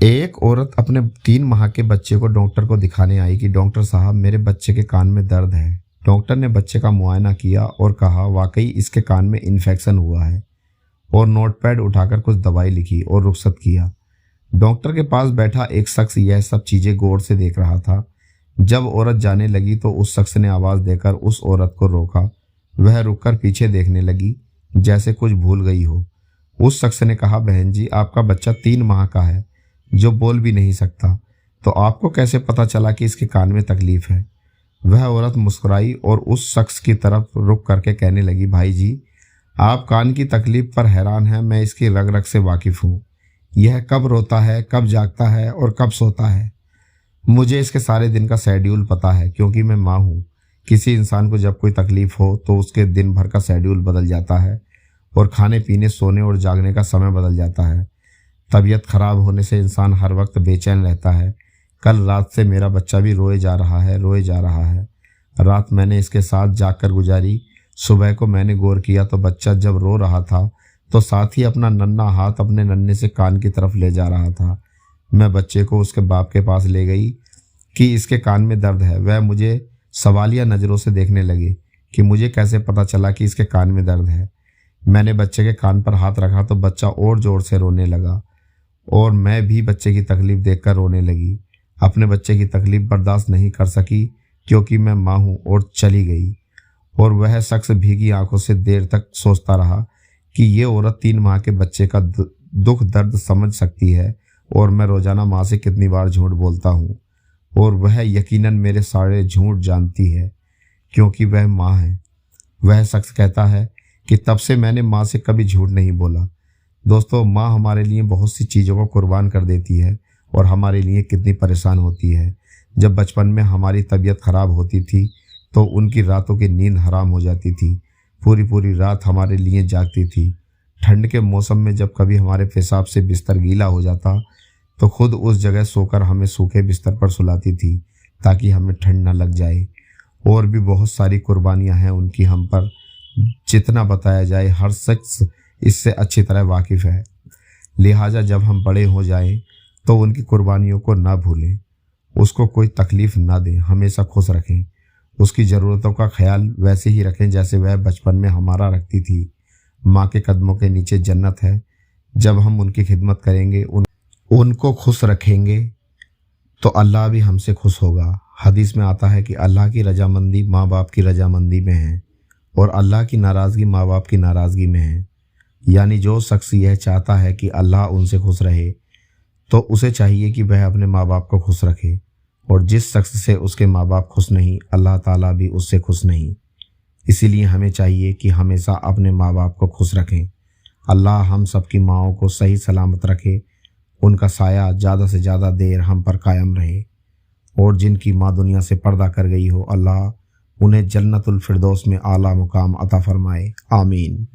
एक औरत अपने 3 माह के बच्चे को डॉक्टर को दिखाने आई कि डॉक्टर साहब मेरे बच्चे के कान में दर्द है। डॉक्टर ने बच्चे का मुआयना किया और कहा वाकई इसके कान में इन्फेक्शन हुआ है, और नोटपैड उठाकर कुछ दवाई लिखी और रुखसत किया। डॉक्टर के पास बैठा एक शख्स यह सब चीज़ें गौर से देख रहा था। जब औरत जाने लगी तो उस शख्स ने आवाज़ देकर उस औरत को रोका। वह रुककर पीछे देखने लगी जैसे कुछ भूल गई हो। उस शख्स ने कहा, बहन जी आपका बच्चा 3 माह का है जो बोल भी नहीं सकता, तो आपको कैसे पता चला कि इसके कान में तकलीफ है? वह औरत मुस्कुराई और उस शख्स की तरफ रुक करके कहने लगी, भाई जी आप कान की तकलीफ पर हैरान हैं, मैं इसकी रग रग से वाकिफ़ हूँ। यह कब रोता है, कब जागता है और कब सोता है, मुझे इसके सारे दिन का शेड्यूल पता है, क्योंकि मैं माँ हूँ। किसी इंसान को जब कोई तकलीफ़ हो तो उसके दिन भर का शेड्यूल बदल जाता है और खाने पीने, सोने और जागने का समय बदल जाता है। तबीयत ख़राब होने से इंसान हर वक्त बेचैन रहता है। कल रात से मेरा बच्चा भी रोए जा रहा है। रात मैंने इसके साथ जागकर गुजारी। सुबह को मैंने गौर किया तो बच्चा जब रो रहा था तो साथ ही अपना नन्हा हाथ अपने नन्हे से कान की तरफ ले जा रहा था। मैं बच्चे को उसके बाप के पास ले गई कि इसके कान में दर्द है। वह मुझे सवालिया नज़रों से देखने लगे कि मुझे कैसे पता चला कि इसके कान में दर्द है। मैंने बच्चे के कान पर हाथ रखा तो बच्चा और ज़ोर से रोने लगा और मैं भी बच्चे की तकलीफ़ देखकर रोने लगी। अपने बच्चे की तकलीफ़ बर्दाश्त नहीं कर सकी क्योंकि मैं माँ हूँ, और चली गई। और वह शख्स भीगी आंखों से देर तक सोचता रहा कि ये औरत 3 माह के बच्चे का दुख दर्द समझ सकती है, और मैं रोज़ाना माँ से कितनी बार झूठ बोलता हूँ और वह यकीनन मेरे सारे झूठ जानती है क्योंकि वह माँ है। वह शख्स कहता है कि तब से मैंने माँ से कभी झूठ नहीं बोला। दोस्तों, माँ हमारे लिए बहुत सी चीज़ों को कुर्बान कर देती है और हमारे लिए कितनी परेशान होती है। जब बचपन में हमारी तबीयत ख़राब होती थी तो उनकी रातों की नींद हराम हो जाती थी। पूरी पूरी रात हमारे लिए जागती थी। ठंड के मौसम में जब कभी हमारे पेशाब से बिस्तर गीला हो जाता तो खुद उस जगह सोकर हमें सूखे बिस्तर पर सुलाती थी ताकि हमें ठंड न लग जाए। और भी बहुत सारी कुर्बानियाँ हैं उनकी, हम पर जितना बताया जाए हर शख्स इससे अच्छी तरह वाकिफ़ है। लिहाजा जब हम बड़े हो जाएं तो उनकी कुर्बानियों को ना भूलें, उसको कोई तकलीफ़ ना दें, हमेशा खुश रखें, उसकी ज़रूरतों का ख्याल वैसे ही रखें जैसे वह बचपन में हमारा रखती थी। माँ के कदमों के नीचे जन्नत है। जब हम उनकी खिदमत करेंगे, उनको खुश रखेंगे तो अल्लाह भी हमसे खुश होगा। हदीस में आता है कि अल्लाह की रजामंदी माँ बाप की रजामंदी में है और अल्लाह की नाराज़गी माँ बाप की नाराज़गी में है। यानी जो शख्स यह चाहता है कि अल्लाह उनसे खुश रहे तो उसे चाहिए कि वह अपने माँ बाप को खुश रखे, और जिस शख्स से उसके माँ बाप खुश नहीं, अल्लाह ताला भी उससे खुश नहीं। इसीलिए हमें चाहिए कि हमेशा अपने माँ बाप को खुश रखें। अल्लाह हम सब की माँओं को सही सलामत रखे, उनका साया ज़्यादा से ज़्यादा देर हम पर कायम रहे, और जिनकी माँ दुनिया से पर्दा कर गई हो, अल्लाह उन्हें जन्नतुल फिरदौस में आला मुकाम अता फरमाए। आमीन।